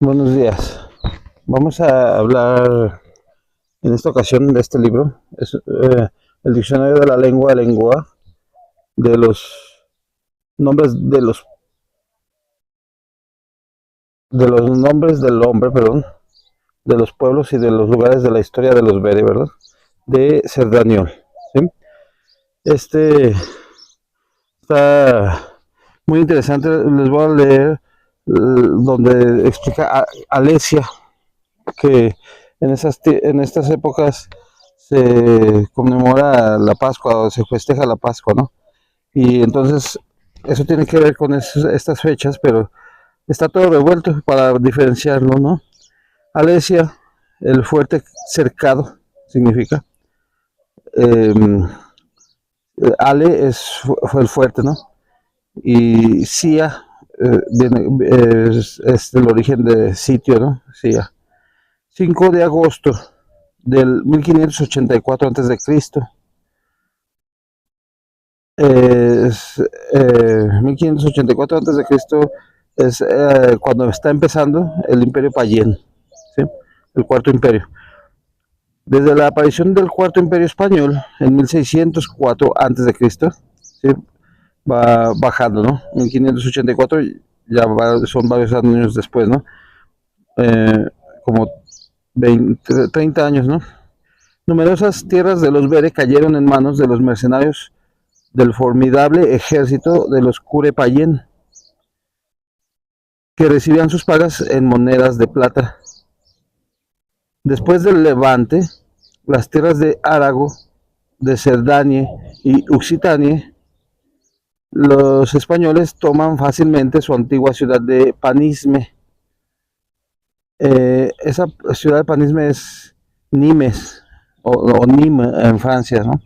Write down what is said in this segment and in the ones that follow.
Buenos días. Vamos a hablar en esta ocasión de este libro. Es el diccionario de la lengua, de los nombres de los nombres del hombre, perdón, de los pueblos y de los lugares de la historia de los Bere, ¿verdad? De Cerdaniol. ¿Sí? Este está muy interesante. Les voy a leer donde explica Alesia que en estas épocas se conmemora la Pascua o se festeja la Pascua, ¿no? Y entonces eso tiene que ver con estas fechas, pero está todo revuelto para diferenciarlo, ¿no? Alesia, el fuerte cercado, significa. Eh, Ale fue el fuerte, ¿no? Y Sia es del origen de sitio, ¿no? Sia. 5 de agosto del 1584 a.C. 1584 a.C. es cuando está empezando el Imperio Payén, ¿sí? El Cuarto Imperio. Desde la aparición del Cuarto Imperio Español en 1604 a.C., ¿sí? Va bajando, ¿no? 1584 ya son varios años después, ¿no? Eh, como 20, 30 años, ¿no? Numerosas tierras de los Bere cayeron en manos de los mercenarios del formidable ejército de los Cure-Payén, que recibían sus pagas en monedas de plata. Después del Levante, las tierras de Árago, de Cerdanie y Occitanie, los españoles toman fácilmente su antigua ciudad de Panisme. Esa ciudad de Panisme es Nimes, o Nîmes en Francia, ¿no?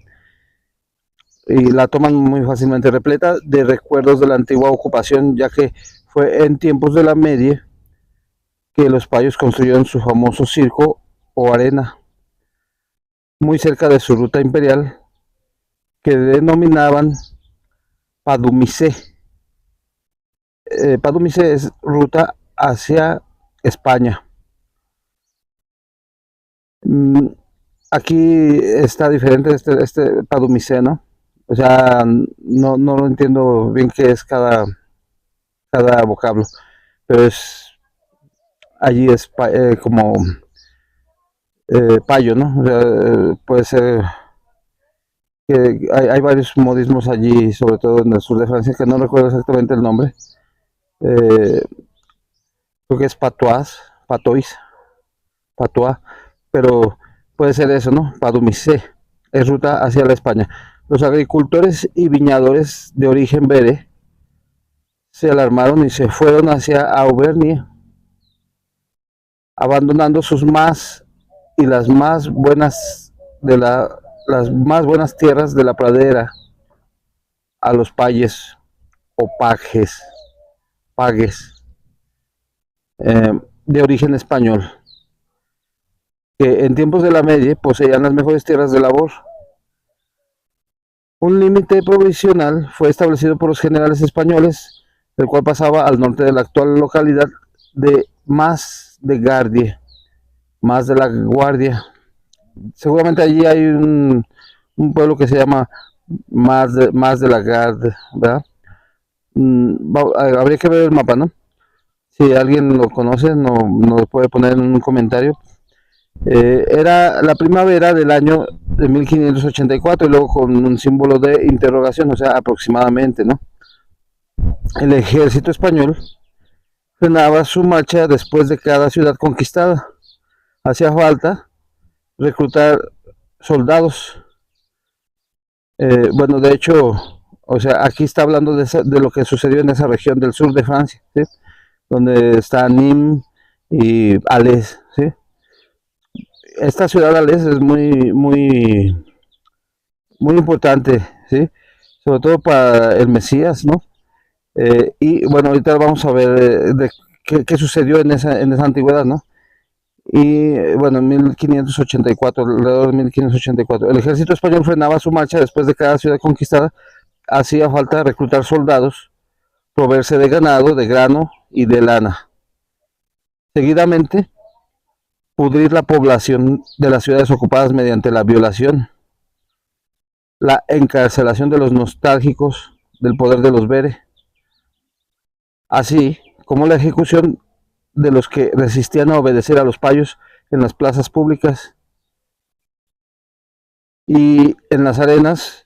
Y la toman muy fácilmente, repleta de recuerdos de la antigua ocupación, ya que fue en tiempos de la Media que los payos construyeron su famoso circo o arena, muy cerca de su ruta imperial, que denominaban Padumice. Padumice es ruta hacia España. Mm, Aquí está diferente este Padumice, ¿no? O sea, no lo entiendo bien qué es cada vocablo, pero allí es como payo, ¿no? O sea, puede ser que hay varios modismos allí, sobre todo en el sur de Francia, que no recuerdo exactamente el nombre. Eh, Creo que es patois, pero puede ser eso, ¿no? Padumisé, es ruta hacia la España. Los agricultores y viñadores de origen bere se alarmaron y se fueron hacia Auvernia, abandonando sus más y las más buenas tierras de la pradera a los payes o pagues de origen español, que en tiempos de la Media poseían las mejores tierras de labor. Un límite provisional fue establecido por los generales españoles, el cual pasaba al norte de la actual localidad de Más de la Guardia. Seguramente allí hay un pueblo que se llama Más de la Guardia, ¿verdad? Habría que ver el mapa, ¿no? Si alguien lo conoce, no lo puede poner en un comentario. Era la primavera del año de 1584 y luego con un símbolo de interrogación, o sea, aproximadamente, ¿no? El ejército español frenaba su marcha después de cada ciudad conquistada. Hacía falta reclutar soldados. Bueno, de hecho, o sea, aquí está hablando de lo que sucedió en esa región del sur de Francia, ¿sí? Donde está Nîmes y Alès, ¿sí? Esta ciudad Alès es muy importante, ¿sí? Sobre todo para el Mesías, ¿no? Y bueno, ahorita vamos a ver de qué sucedió en esa antigüedad, ¿no? Y bueno, en 1584, alrededor de 1584, el ejército español frenaba su marcha después de cada ciudad conquistada. Hacía falta reclutar soldados, proveerse de ganado, de grano y de lana. Seguidamente, pudrir la población de las ciudades ocupadas mediante la violación, la encarcelación de los nostálgicos del poder de los Bere, así como la ejecución de los que resistían a obedecer a los payos en las plazas públicas y en las arenas,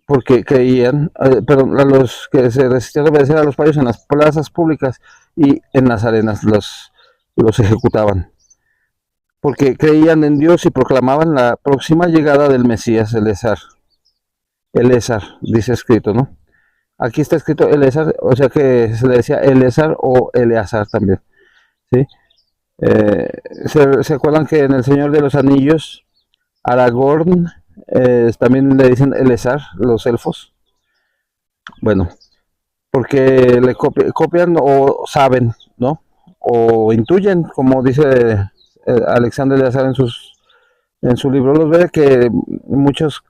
porque creían, perdón, a los que se resistían a obedecer a los payos en las plazas públicas y en las arenas los ejecutaban, porque creían en Dios y proclamaban la próxima llegada del Mesías, Elezar, dice escrito, ¿no? Aquí está escrito Elezar, o sea que se le decía Elezar o Eleazar también, ¿sí? ¿Se acuerdan que en El Señor de los Anillos, Aragorn, también le dicen Elezar, los elfos? Bueno, porque le copian o saben, ¿no? O intuyen, como dice Alexander Eleazar en su libro Los Ve, que muchos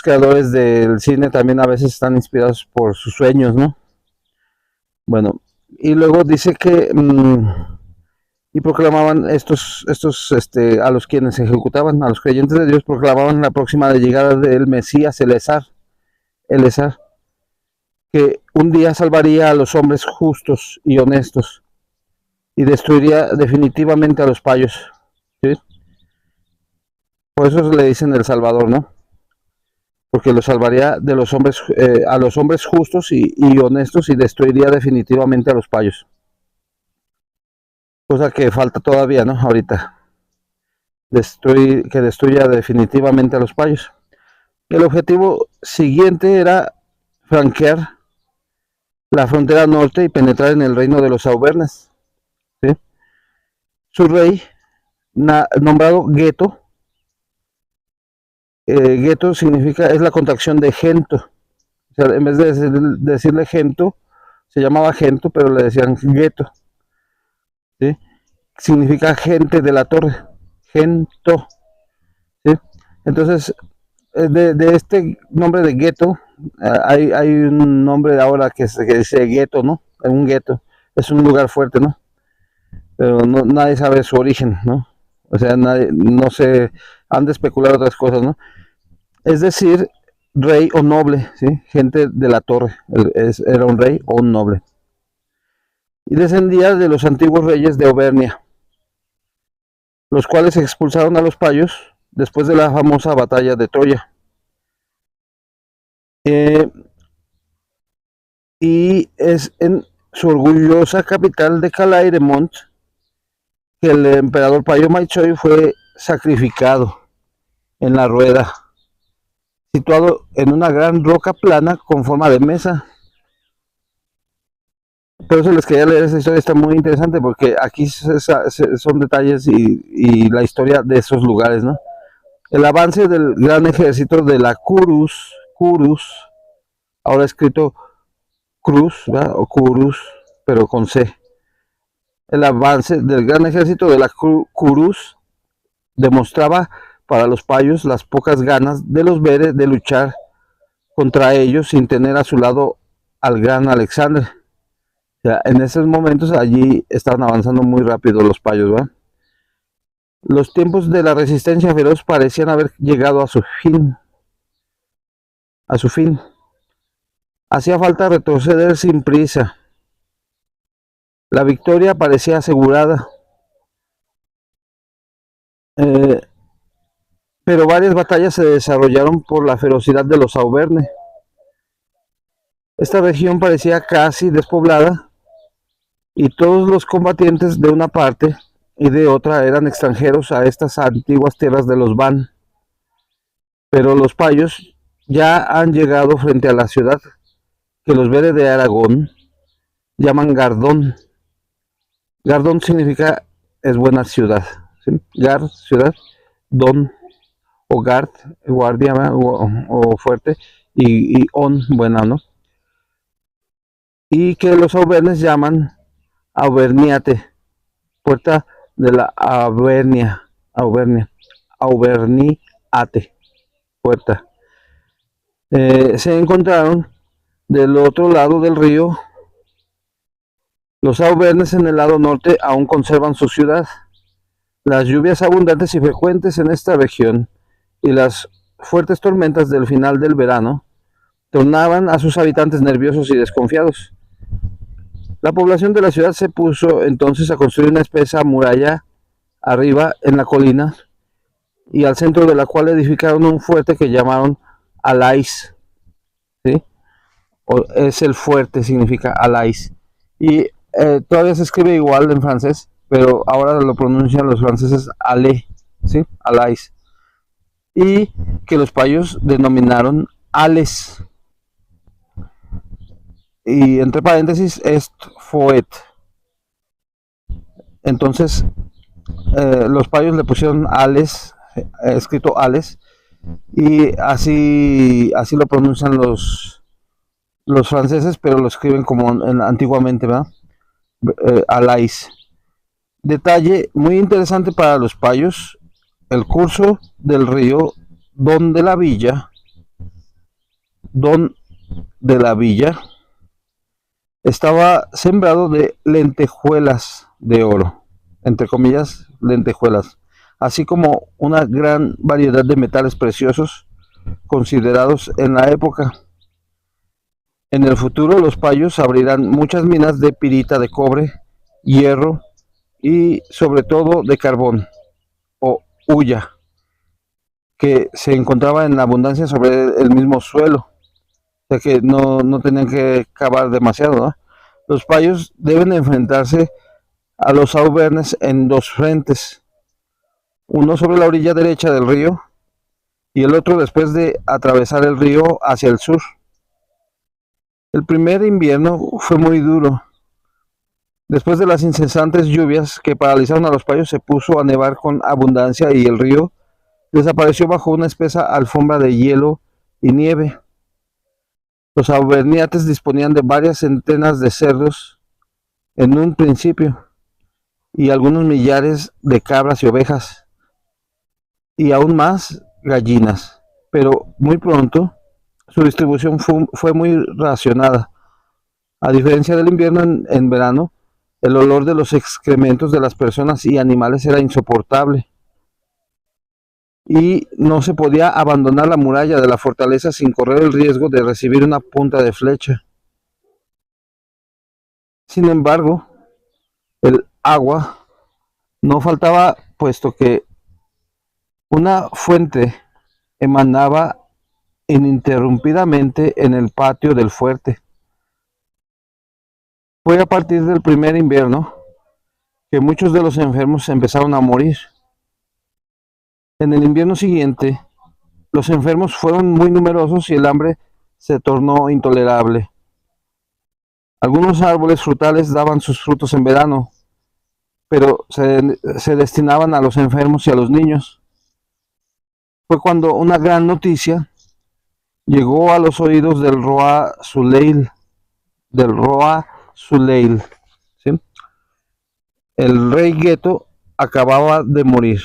creadores del cine también a veces están inspirados por sus sueños, ¿no? Bueno, y luego dice que y proclamaban a los quienes ejecutaban, a los creyentes de Dios, proclamaban la próxima llegada del Mesías, Elezar, que un día salvaría a los hombres justos y honestos y destruiría definitivamente a los payos, ¿sí? Por eso le dicen el Salvador, ¿no? Porque lo salvaría de los hombres, a los hombres justos y honestos y destruiría definitivamente a los payos. Cosa que falta todavía, ¿no? Ahorita, que destruya definitivamente a los payos. El objetivo siguiente era franquear la frontera norte y penetrar en el reino de los Auvernes, ¿sí? Su rey, nombrado Geto, Geto es la contracción de Gento. O sea, en vez de decirle Gento, se llamaba Gento, pero le decían Geto, ¿sí? Significa gente de la torre, Gento, ¿sí? Entonces, de este nombre de gueto, hay un nombre ahora que dice gueto, ¿no? Un gueto, es un lugar fuerte, ¿no? Pero nadie sabe su origen, ¿no? O sea, no se han de especular otras cosas, ¿no? Es decir, rey o noble, ¿sí? Gente de la torre, era un rey o un noble. Y descendía de los antiguos reyes de Auvernia, los cuales expulsaron a los payos después de la famosa batalla de Troya. Y es en su orgullosa capital de Calais-Remont que el emperador Payo Maichoy fue sacrificado en la rueda, situado en una gran roca plana con forma de mesa. Por eso les quería leer esa historia, está muy interesante porque aquí son detalles y la historia de esos lugares, ¿no? El avance del gran ejército de la Curus, ahora escrito Cruz, ¿verdad? O Curus, pero con C. El avance del gran ejército de la Curus demostraba para los payos las pocas ganas de los Bere de luchar contra ellos sin tener a su lado al gran Alexander. O sea, en esos momentos allí estaban avanzando muy rápido los payos, ¿verdad? Los tiempos de la resistencia feroz parecían haber llegado a su fin. Hacía falta retroceder sin prisa. La victoria parecía asegurada. Pero varias batallas se desarrollaron por la ferocidad de los Auvernes. Esta región parecía casi despoblada y todos los combatientes de una parte y de otra eran extranjeros a estas antiguas tierras de los Van. Pero los payos ya han llegado frente a la ciudad que los Bere de Aragón llaman Gardón. Gardón significa es buena ciudad, ¿sí? Gar, ciudad, Don o Gard, guardia o fuerte, y On, buena, ¿no? Y que los auvernes llaman Auverniate, puerta de la Auverniate, puerta. Se encontraron del otro lado del río Los Auvernes en el lado norte aún conservan su ciudad. Las lluvias abundantes y frecuentes en esta región y las fuertes tormentas del final del verano tornaban a sus habitantes nerviosos y desconfiados. La población de la ciudad se puso entonces a construir una espesa muralla arriba en la colina y al centro de la cual edificaron un fuerte que llamaron Alais, ¿sí? Es el fuerte, significa Alais. Y todavía se escribe igual en francés, pero ahora lo pronuncian los franceses Ale, ¿sí? Alais. Y que los payos denominaron Ales. Y entre paréntesis, est Faut. Entonces, los payos le pusieron Ales, escrito Ales, y así lo pronuncian los franceses, pero lo escriben como antiguamente, ¿verdad? Alais. Detalle muy interesante para los payos, el curso del río Don de la Villa, Don de la Villa, estaba sembrado de lentejuelas de oro, entre comillas, lentejuelas, así como una gran variedad de metales preciosos considerados en la época. En el futuro los payos abrirán muchas minas de pirita de cobre, hierro y sobre todo de carbón o hulla, que se encontraba en abundancia sobre el mismo suelo, o sea que no tenían que cavar demasiado, ¿no? Los payos deben enfrentarse a los Auvernes en dos frentes, uno sobre la orilla derecha del río y el otro después de atravesar el río hacia el sur. El primer invierno fue muy duro. Después de las incesantes lluvias que paralizaron a los payos, se puso a nevar con abundancia y el río desapareció bajo una espesa alfombra de hielo y nieve. Los auverniates disponían de varias centenas de cerdos en un principio y algunos millares de cabras y ovejas y aún más gallinas, pero muy pronto su distribución fue muy racionada. A diferencia del invierno, en verano, el olor de los excrementos de las personas y animales era insoportable y no se podía abandonar la muralla de la fortaleza sin correr el riesgo de recibir una punta de flecha. Sin embargo, el agua no faltaba, puesto que una fuente emanaba ininterrumpidamente en el patio del fuerte. Fue a partir del primer invierno que muchos de los enfermos empezaron a morir. En el invierno siguiente, los enfermos fueron muy numerosos y el hambre se tornó intolerable. Algunos árboles frutales daban sus frutos en verano, pero se destinaban a los enfermos y a los niños. Fue cuando una gran noticia llegó a los oídos del Roa Zuleil, ¿sí? El rey Geto acababa de morir.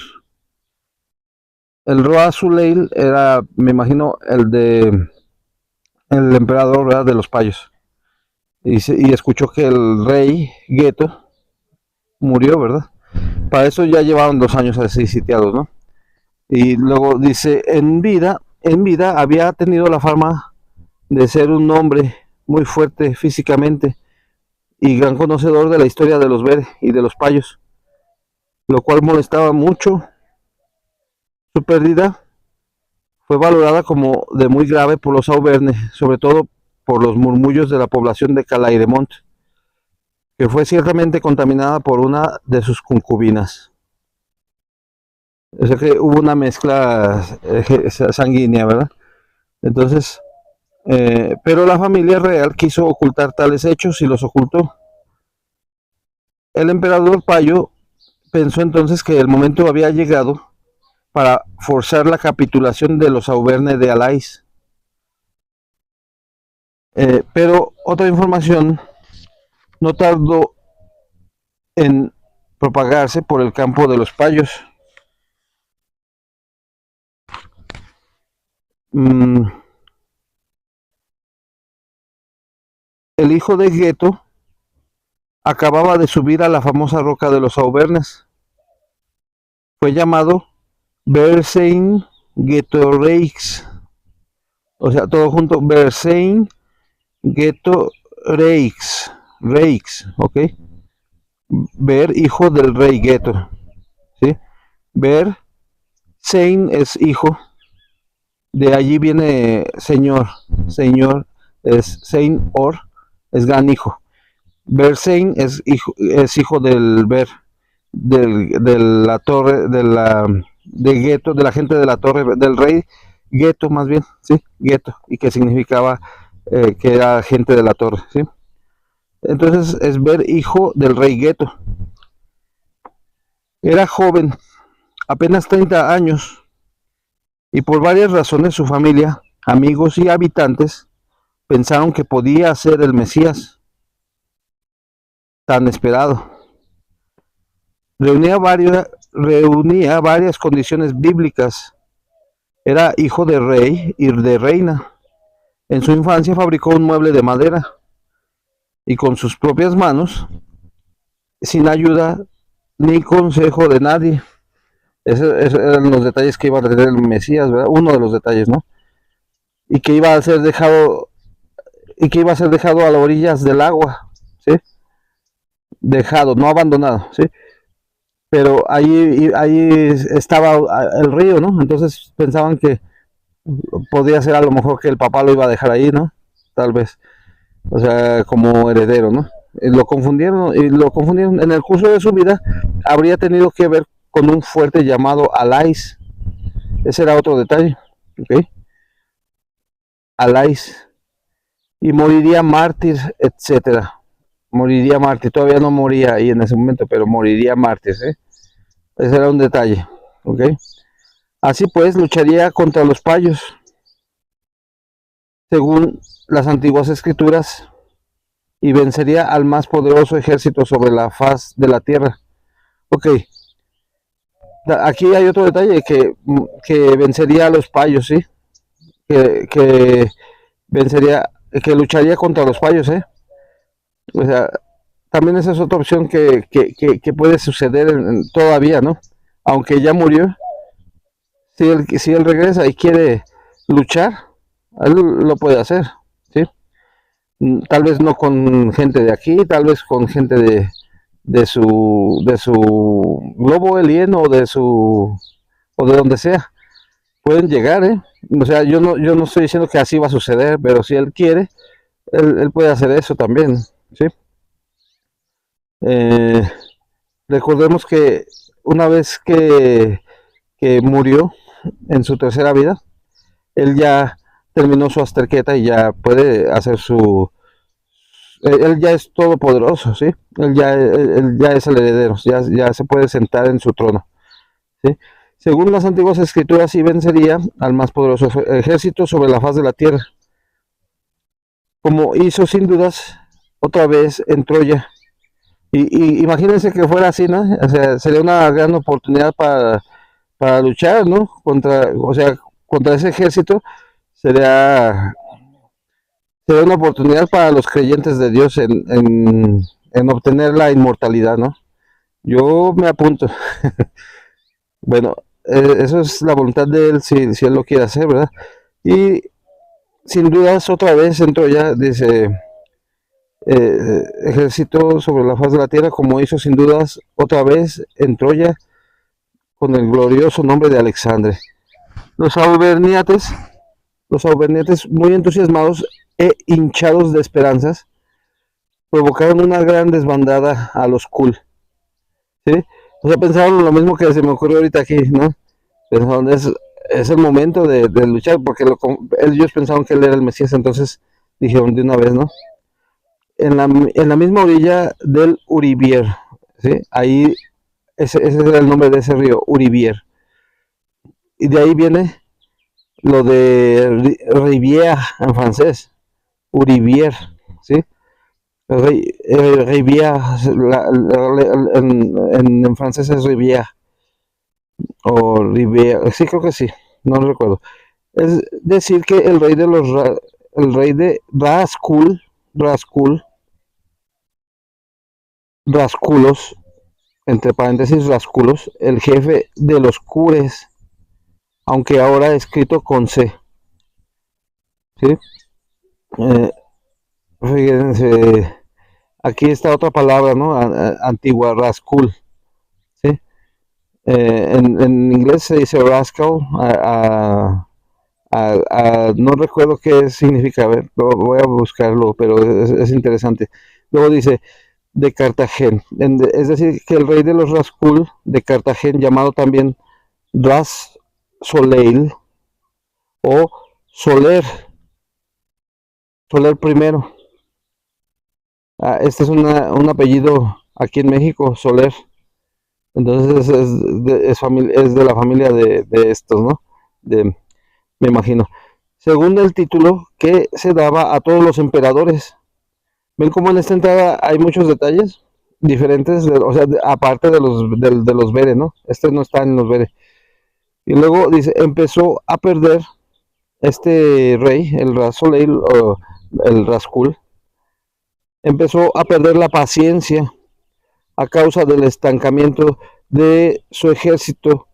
El Roa Zuleil era, me imagino, el emperador, ¿verdad?, de los payos. Y escuchó que el rey Geto murió, ¿verdad? Para eso ya llevaban 2 años así sitiados, ¿no? Y luego dice, en vida había tenido la fama de ser un hombre muy fuerte físicamente y gran conocedor de la historia de los Ver y de los payos, lo cual molestaba mucho. Su pérdida fue valorada como de muy grave por los Auvernes, sobre todo por los murmullos de la población de Calairemont, que fue ciertamente contaminada por una de sus concubinas. O sea que hubo una mezcla sanguínea, ¿verdad? Entonces, pero la familia real quiso ocultar tales hechos y los ocultó. El emperador Payo pensó entonces que el momento había llegado para forzar la capitulación de los Auvernes de Alais. Pero otra información no tardó en propagarse por el campo de los Payos. El hijo de Geto acababa de subir a la famosa roca de los Auvernes. Fue llamado Vercingetorix, o sea, todo junto, Vercingetorix, Reix, ¿ok? Ver, hijo del rey Geto, ¿sí? Ver, Sein es hijo, de allí viene señor, señor es Sein Or, es gran hijo. Bersein es hijo del Ver, de la torre, de Geto, de la gente de la torre, del rey Geto más bien, ¿sí? Geto, y que significaba que era gente de la torre, ¿sí? Entonces es Ver, hijo del rey Geto. Era joven, apenas 30 años, y por varias razones su familia, amigos y habitantes pensaron que podía ser el Mesías tan esperado. Reunía varias condiciones bíblicas. Era hijo de rey y de reina. En su infancia fabricó un mueble de madera y con sus propias manos, sin ayuda ni consejo de nadie. Esos eran los detalles que iba a tener el Mesías, ¿verdad? Uno de los detalles, ¿no? Y que iba a ser dejado a las orillas del agua, ¿sí? Dejado, no abandonado, ¿sí? Pero ahí estaba el río, ¿no? Entonces pensaban que podía ser a lo mejor que el papá lo iba a dejar ahí, ¿no? Tal vez, o sea, como heredero, ¿no? Y lo confundieron. En el curso de su vida habría tenido que ver con un fuerte llamado Alais. Ese era otro detalle, ¿ok? Alais. Y moriría mártir, etcétera. Moriría mártir, todavía no moría ahí en ese momento, pero moriría mártir, ¿eh? Ese era un detalle, ¿ok? Así pues, lucharía contra los payos, según las antiguas escrituras, y vencería al más poderoso ejército sobre la faz de la tierra. Ok, aquí hay otro detalle, que vencería a los payos, ¿sí? Que vencería, que lucharía contra los payos, ¿eh? O sea, también esa es otra opción que puede suceder todavía, ¿no? Aunque ya murió, si él regresa y quiere luchar, él lo puede hacer, ¿sí? Tal vez no con gente de aquí, tal vez con gente de su globo alien o de donde sea. Pueden llegar, ¿eh? O sea, yo no estoy diciendo que así va a suceder, pero si él quiere, él puede hacer eso también, ¿sí? Eh, Recordemos que una vez que murió en su tercera vida, él ya terminó su azterqueta y ya puede hacer él ya es todopoderoso, ¿sí? Él ya es el heredero, ya se puede sentar en su trono, ¿sí? Según las antiguas escrituras, sí vencería al más poderoso ejército sobre la faz de la tierra, como hizo sin dudas otra vez en Troya. Y imagínense que fuera así, ¿no? O sea, sería una gran oportunidad para luchar, ¿no? Contra ese ejército. Sería, sería una oportunidad para los creyentes de Dios en obtener la inmortalidad, ¿no? Yo me apunto. Bueno, eso es la voluntad de él, si él lo quiere hacer, ¿verdad? Y sin dudas, otra vez entró ya, dice, ejército sobre la faz de la tierra, como hizo sin dudas otra vez en Troya con el glorioso nombre de Alexandre. Los auverniates, los auverniates muy entusiasmados e hinchados de esperanzas, provocaron una gran desbandada a los cool, ¿sí? O sea, pensaron lo mismo que se me ocurrió ahorita aquí, ¿no? Pensaron, es el momento de luchar, porque ellos pensaron que él era el Mesías, entonces dijeron de una vez, ¿no? En la misma orilla del Uribier, ¿sí? Ahí, ese era el nombre de ese río, Uribier. Y de ahí viene lo de Rivière en francés, Uribier, ¿sí? Rivière, en francés es Rivière, o Rivière, sí, creo que sí, no recuerdo. Es decir que el rey de Raskul, Rasculos, entre paréntesis Rasculos, el jefe de los cures, aunque ahora escrito con C, ¿sí? Eh, Fíjense, aquí está otra palabra, ¿no? Antigua, rascul, ¿sí? En inglés se dice rascal, no recuerdo qué significa, a ver, voy a buscarlo, pero es interesante. Luego dice, de Cartagena, es decir, que el rey de los Rascul de Cartagena, llamado también Ras Soleil o Soler, Soler primero. Este es un apellido aquí en México, Soler. Entonces es de la familia de estos, ¿no? Me imagino. Según el título que se daba a todos los emperadores. ¿Ven cómo en esta entrada hay muchos detalles diferentes? O sea, aparte de los Bere, ¿no? Este no está en los Bere. Y luego dice, empezó a perder este rey, el Rasoleil o el Rascul, empezó a perder la paciencia a causa del estancamiento de su ejército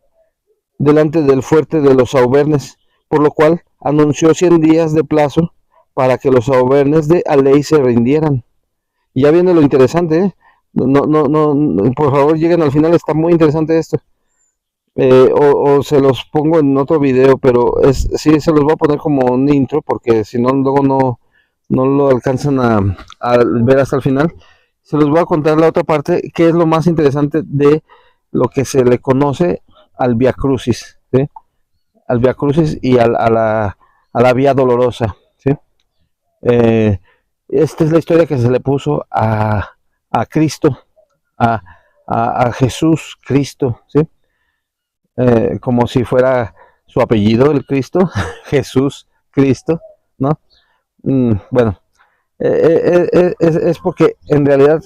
delante del fuerte de los Auvernes, por lo cual anunció 100 días de plazo para que los Auvernes de Aley se rindieran. Y ya viene lo interesante, ¿eh? No, por favor lleguen al final, está muy interesante esto. O se los pongo en otro video, pero sí se los voy a poner como un intro, porque si no, luego no lo alcanzan a ver hasta el final. Se los voy a contar la otra parte, que es lo más interesante de lo que se le conoce al Via Crucis, ¿sí? Al Via Crucis y a la Vía Dolorosa, ¿sí? Esta es la historia que se le puso a Cristo, a, a Jesús Cristo, ¿sí? Como si fuera su apellido, el Cristo, Jesús Cristo, ¿no? Bueno, es porque en realidad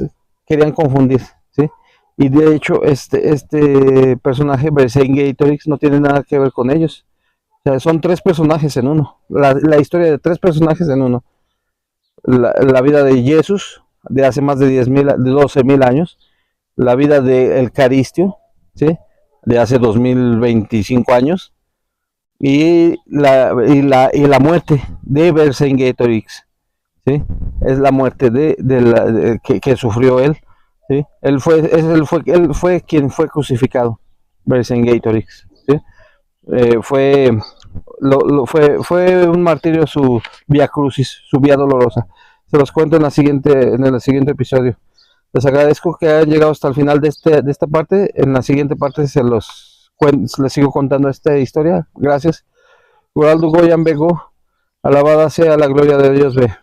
querían confundir, ¿sí? Y de hecho, este personaje, Vercingetorix, no tiene nada que ver con ellos. O sea, son tres personajes en uno. La historia de tres personajes en uno. La vida de Jesús, de hace más de 12.000 años. La vida de El Caristio, ¿sí? De hace 2025 años. Y la muerte de Vercingetorix, ¿sí? Es la muerte que sufrió él, ¿sí? Él fue quien fue crucificado, Vercingetorix, ¿sí? Fue un martirio su vía crucis, su vía dolorosa. Se los cuento en el siguiente episodio. Les agradezco que hayan llegado hasta el final de esta parte. En la siguiente parte les sigo contando esta historia. Gracias. Uraldo Goyan Bego, alabada sea la gloria de Dios. Ve.